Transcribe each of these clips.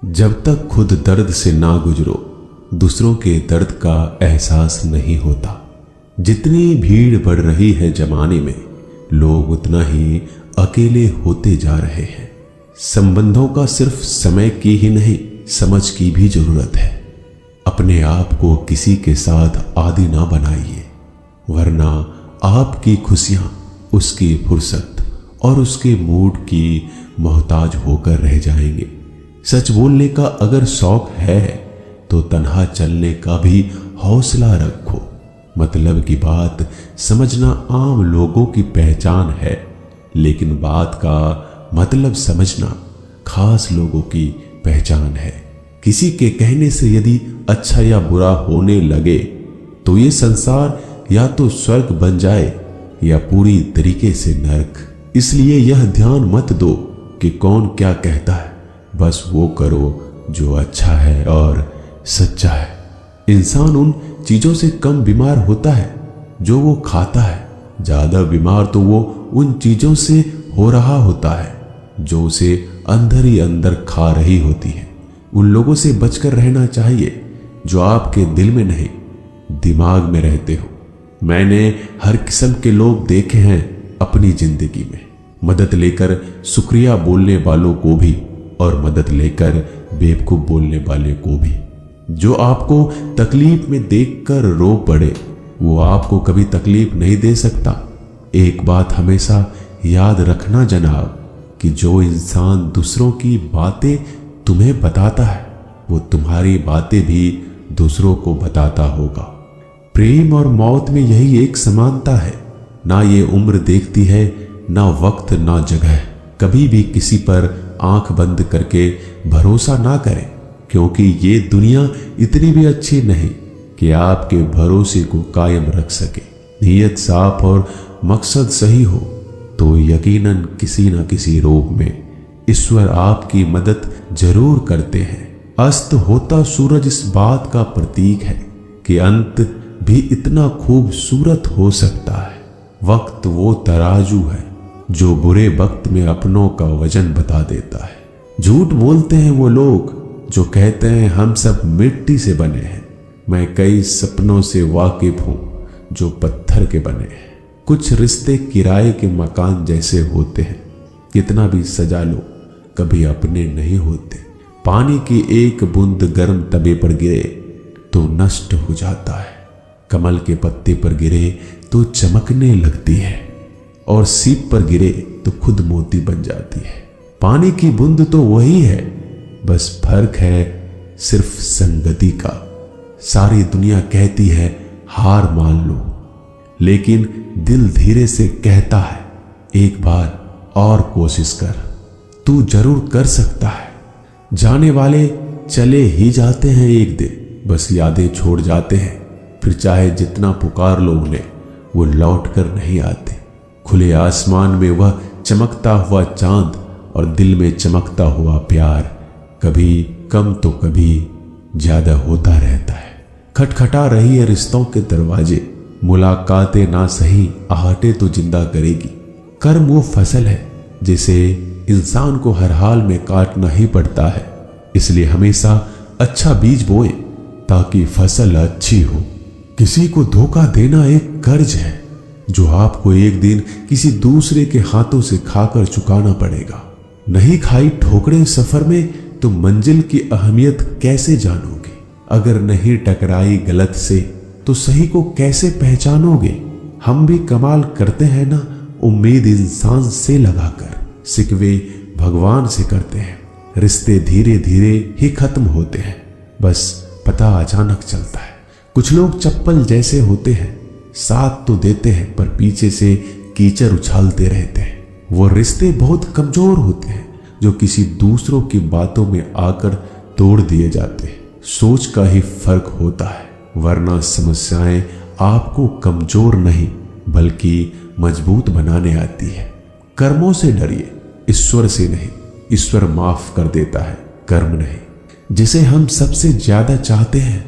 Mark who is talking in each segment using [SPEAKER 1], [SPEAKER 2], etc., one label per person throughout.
[SPEAKER 1] जब तक खुद दर्द से ना गुजरो दूसरों के दर्द का एहसास नहीं होता। जितनी भीड़ बढ़ रही है जमाने में, लोग उतना ही अकेले होते जा रहे हैं। संबंधों का सिर्फ समय की ही नहीं, समझ की भी जरूरत है। अपने आप को किसी के साथ आदी ना बनाइए, वरना आपकी खुशियां उसकी फुर्सत और उसके मूड की मोहताज होकर रह जाएंगे। सच बोलने का अगर शौक है तो तन्हा चलने का भी हौसला रखो। मतलब की बात समझना आम लोगों की पहचान है, लेकिन बात का मतलब समझना खास लोगों की पहचान है। किसी के कहने से यदि अच्छा या बुरा होने लगे तो ये संसार या तो स्वर्ग बन जाए या पूरी तरीके से नरक। इसलिए यह ध्यान मत दो कि कौन क्या कहता है, बस वो करो जो अच्छा है और सच्चा है। इंसान उन चीजों से कम बीमार होता है जो वो खाता है, ज्यादा बीमार तो वो उन चीजों से हो रहा होता है जो उसे अंदर ही अंदर खा रही होती है। उन लोगों से बचकर रहना चाहिए जो आपके दिल में नहीं, दिमाग में रहते हो। मैंने हर किस्म के लोग देखे हैं अपनी जिंदगी में, मदद लेकर शुक्रिया बोलने वालों को भी और मदद लेकर बेवकूफ बोलने वाले को भी। जो आपको तकलीफ में देखकर रो पड़े वो आपको कभी तकलीफ नहीं दे सकता। एक बात हमेशा याद रखना जनाब, कि जो इंसान दूसरों की बातें तुम्हें बताता है वो तुम्हारी बातें भी दूसरों को बताता होगा। प्रेम और मौत में यही एक समानता है। ना ये उम्र देखती है, ना वक्त, ना जगह। कभी भी किसी पर आंख बंद करके भरोसा ना करें, क्योंकि ये दुनिया इतनी भी अच्छी नहीं कि आपके भरोसे को कायम रख सके। नीयत साफ और मकसद सही हो तो यकीनन किसी न किसी रूप में ईश्वर आपकी मदद जरूर करते हैं। अस्त होता सूरज इस बात का प्रतीक है कि अंत भी इतना खूबसूरत हो सकता है। वक्त वो तराजू है जो बुरे वक्त में अपनों का वजन बता देता है। झूठ बोलते हैं वो लोग जो कहते हैं हम सब मिट्टी से बने हैं। मैं कई सपनों से वाकिफ हूं जो पत्थर के बने हैं। कुछ रिश्ते किराए के मकान जैसे होते हैं, कितना भी सजा लो कभी अपने नहीं होते। पानी की एक बूंद गर्म तवे पर गिरे तो नष्ट हो जाता है, कमल के पत्ते पर गिरे तो चमकने लगती है, और सीप पर गिरे तो खुद मोती बन जाती है। पानी की बूंद तो वही है, बस फर्क है सिर्फ संगति का। सारी दुनिया कहती है हार मान लो, लेकिन दिल धीरे से कहता है एक बार और कोशिश कर, तू जरूर कर सकता है। जाने वाले चले ही जाते हैं एक दिन, बस यादें छोड़ जाते हैं। फिर चाहे जितना पुकार लो उन्हें, वो लौट कर नहीं आते। खुले आसमान में वह चमकता हुआ चांद और दिल में चमकता हुआ प्यार कभी कम तो कभी ज्यादा होता रहता है। खटखटा रही है रिश्तों के दरवाजे, मुलाकातें ना सही आहटे तो जिंदा करेगी। कर्म वो फसल है जिसे इंसान को हर हाल में काटना ही पड़ता है। इसलिए हमेशा अच्छा बीज बोए ताकि फसल अच्छी हो। किसी को धोखा देना एक कर्ज है जो आपको एक दिन किसी दूसरे के हाथों से खाकर चुकाना पड़ेगा। नहीं खाई ठोकरें सफर में तो मंजिल की अहमियत कैसे जानोगे? अगर नहीं टकराई गलत से तो सही को कैसे पहचानोगे? हम भी कमाल करते हैं ना, उम्मीद इंसान से लगाकर, सिकवे भगवान से करते हैं। रिश्ते धीरे धीरे ही खत्म होते हैं, बस पता अचानक चलता है। कुछ लोग चप्पल जैसे होते हैं, साथ तो देते हैं पर पीछे से कीचड़ उछालते रहते हैं। वो रिश्ते बहुत कमजोर होते हैं जो किसी दूसरों की बातों में आकर तोड़ दिए जाते हैं। सोच का ही फर्क होता है, वरना समस्याएं आपको कमजोर नहीं बल्कि मजबूत बनाने आती है। कर्मों से डरिए, ईश्वर से नहीं। ईश्वर माफ कर देता है, कर्म नहीं। जिसे हम सबसे ज्यादा चाहते हैं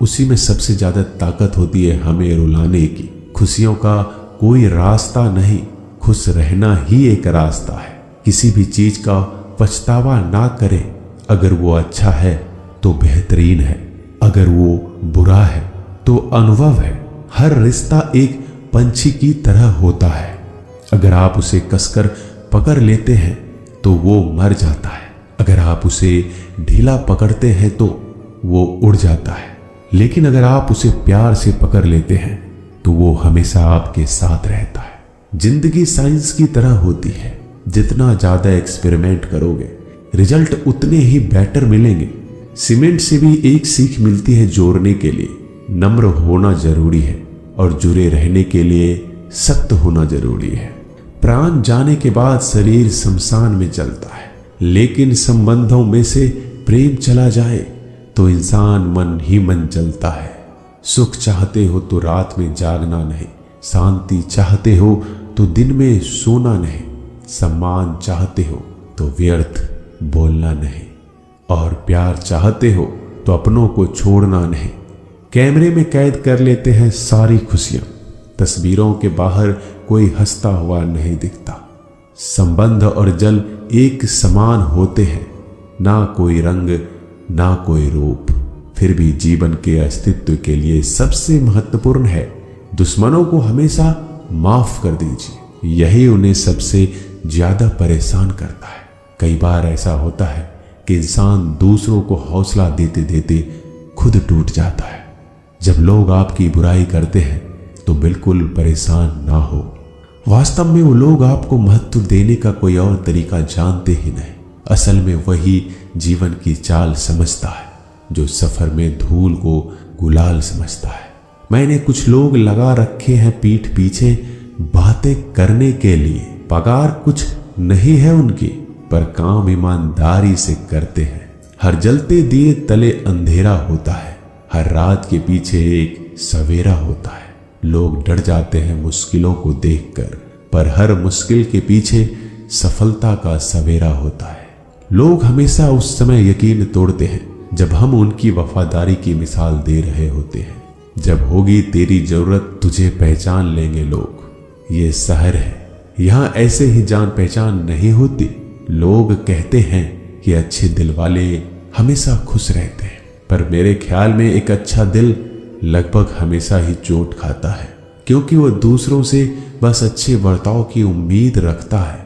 [SPEAKER 1] उसी में सबसे ज्यादा ताकत होती है हमें रुलाने की। खुशियों का कोई रास्ता नहीं, खुश रहना ही एक रास्ता है। किसी भी चीज का पछतावा ना करें, अगर वो अच्छा है तो बेहतरीन है, अगर वो बुरा है तो अनुभव है। हर रिश्ता एक पंछी की तरह होता है, अगर आप उसे कसकर पकड़ लेते हैं तो वो मर जाता है, अगर आप उसे ढीला पकड़ते हैं तो वो उड़ जाता है, लेकिन अगर आप उसे प्यार से पकड़ लेते हैं तो वो हमेशा आपके साथ रहता है। जिंदगी साइंस की तरह होती है, जितना ज्यादा एक्सपेरिमेंट करोगे रिजल्ट उतने ही बेटर मिलेंगे। सीमेंट से भी एक सीख मिलती है जोड़ने के लिए, नम्र होना जरूरी है और जुड़े रहने के लिए सख्त होना जरूरी है। प्राण जाने के बाद शरीर शमशान में चलता है, लेकिन संबंधों में से प्रेम चला जाए तो इंसान मन ही मन चलता है। सुख चाहते हो तो रात में जागना नहीं, शांति चाहते हो तो दिन में सोना नहीं, सम्मान चाहते हो तो व्यर्थ बोलना नहीं, और प्यार चाहते हो तो अपनों को छोड़ना नहीं। कैमरे में कैद कर लेते हैं सारी खुशियां, तस्वीरों के बाहर कोई हंसता हुआ नहीं दिखता। संबंध और जल एक समान होते हैं, ना कोई रंग ना कोई रूप, फिर भी जीवन के अस्तित्व के लिए सबसे महत्वपूर्ण है दुश्मनों को हमेशा माफ कर दीजिए, यही उन्हें सबसे ज्यादा परेशान करता है। कई बार ऐसा होता है कि इंसान दूसरों को हौसला देते देते खुद टूट जाता है। जब लोग आपकी बुराई करते हैं तो बिल्कुल परेशान ना हो, वास्तव में वो लोग आपको महत्व देने का कोई और तरीका जानते ही नहीं। असल में वही जीवन की चाल समझता है जो सफर में धूल को गुलाल समझता है। मैंने कुछ लोग लगा रखे हैं पीठ पीछे बातें करने के लिए, पगार कुछ नहीं है उनकी, पर काम ईमानदारी से करते हैं। हर जलते दिए तले अंधेरा होता है, हर रात के पीछे एक सवेरा होता है। लोग डर जाते हैं मुश्किलों को देखकर, पर हर मुश्किल के पीछे सफलता का सवेरा होता है। लोग हमेशा उस समय यकीन तोड़ते हैं जब हम उनकी वफादारी की मिसाल दे रहे होते हैं। जब होगी तेरी जरूरत तुझे पहचान लेंगे लोग। ये शहर है, यहाँ ऐसे ही जान पहचान नहीं होती। लोग कहते हैं कि अच्छे दिल वाले हमेशा खुश रहते हैं, पर मेरे ख्याल में एक अच्छा दिल लगभग हमेशा ही चोट खाता है, क्योंकि वह दूसरों से बस अच्छे बर्ताव की उम्मीद रखता है।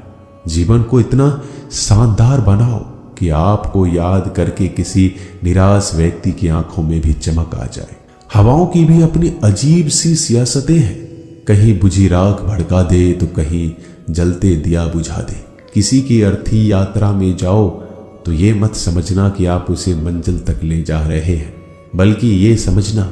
[SPEAKER 1] जीवन को इतना शानदार बनाओ कि आपको याद करके किसी निराश व्यक्ति की आंखों में भी चमक आ जाए। हवाओं की भी अपनी अजीब सी सियासतें हैं, कहीं बुझी राख भड़का दे तो कहीं जलते दिया बुझा दे। किसी की अर्थी यात्रा में जाओ तो ये मत समझना कि आप उसे मंजिल तक ले जा रहे हैं, बल्कि ये समझना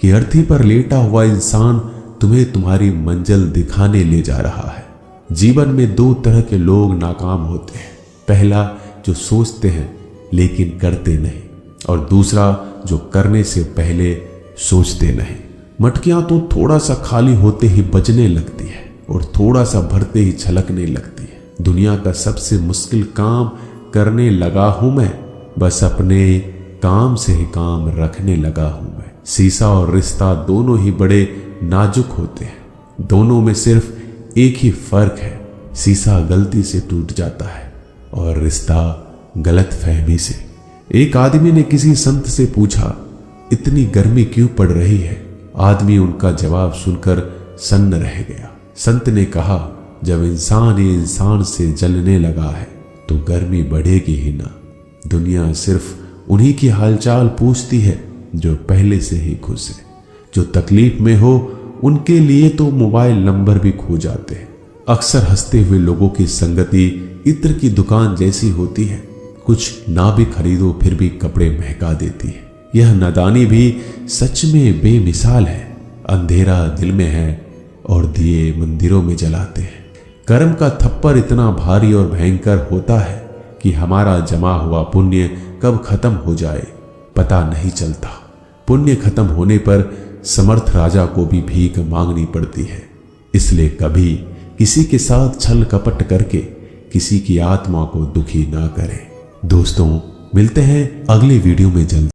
[SPEAKER 1] कि अर्थी पर लेटा हुआ इंसान तुम्हें तुम्हारी मंजिल दिखाने ले जा रहा है। जीवन में दो तरह के लोग नाकाम होते हैं, पहला जो सोचते हैं लेकिन करते नहीं, और दूसरा जो करने से पहले सोचते नहीं। मटकियां तो थोड़ा सा खाली होते ही बजने लगती है और थोड़ा सा भरते ही छलकने लगती है। दुनिया का सबसे मुश्किल काम करने लगा हूं मैं, बस अपने काम से ही काम रखने लगा हूं मैं। शीशा और रिश्ता दोनों ही बड़े नाजुक होते हैं, दोनों में सिर्फ एक ही फर्क है, शीशा गलती से टूट जाता है और रिश्ता गलत फहमी से। एक आदमी ने किसी संत से पूछा, इतनी गर्मी क्यों पड़ रही है? आदमी उनका जवाब सुनकर सन्न रह गया। संत ने कहा, जब इंसान ही इंसान से जलने लगा है तो गर्मी बढ़ेगी ही ना। दुनिया सिर्फ उन्हीं की हालचाल पूछती है जो पहले से ही खुश है। जो तकलीफ में हो उनके लिए तो मोबाइल नंबर भी खो जाते हैं। अक्सर हंसते हुए लोगों की संगति इत्र की दुकान जैसी होती है, कुछ ना भी खरीदो फिर भी कपड़े महका देती है। यह नादानी भी सच में बेमिसाल है। अंधेरा दिल में है और दिए मंदिरों में जलाते हैं। कर्म का थप्पड़ इतना भारी और भयंकर होता है कि हमारा जमा हुआ पुण्य कब खत्म हो जाए पता नहीं चलता। पुण्य खत्म होने पर समर्थ राजा को भी भीख मांगनी पड़ती है। इसलिए कभी किसी के साथ छल कपट करके किसी की आत्मा को दुखी ना करें। दोस्तों, मिलते हैं अगले वीडियो में जल्द।